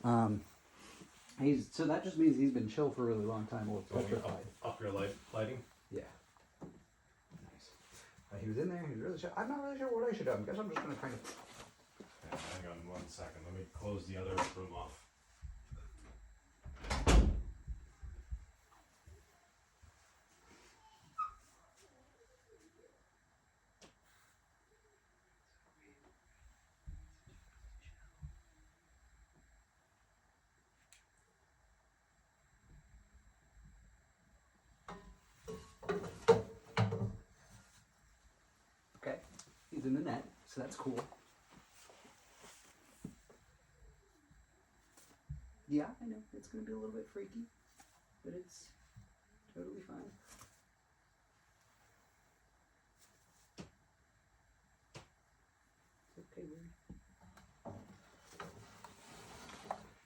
So that just means he's been chill for a really long time or petrified. Up your lighting? Yeah. Nice. He was in there, he was really chill. I'm not really sure what I should do. I guess I'm just going to kind of... Yeah, hang on 1 second. Let me close the other room off. Okay. He's in the net, so that's cool. Yeah, I know. It's going to be a little bit freaky, but it's totally fine. It's okay, Weird.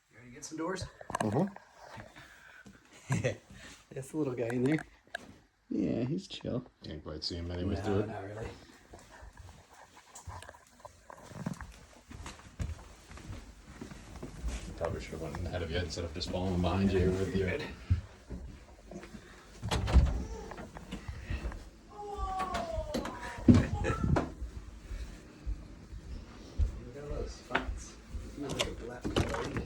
You ready to get some doors? That's the little guy in there. Yeah, he's chill. Can't quite see him anyways through it. Not really. Probably should have went ahead of you instead of just following behind you with your head. Look at those spots. Feels like a black coloring.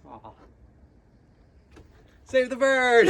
Aw. Save the bird!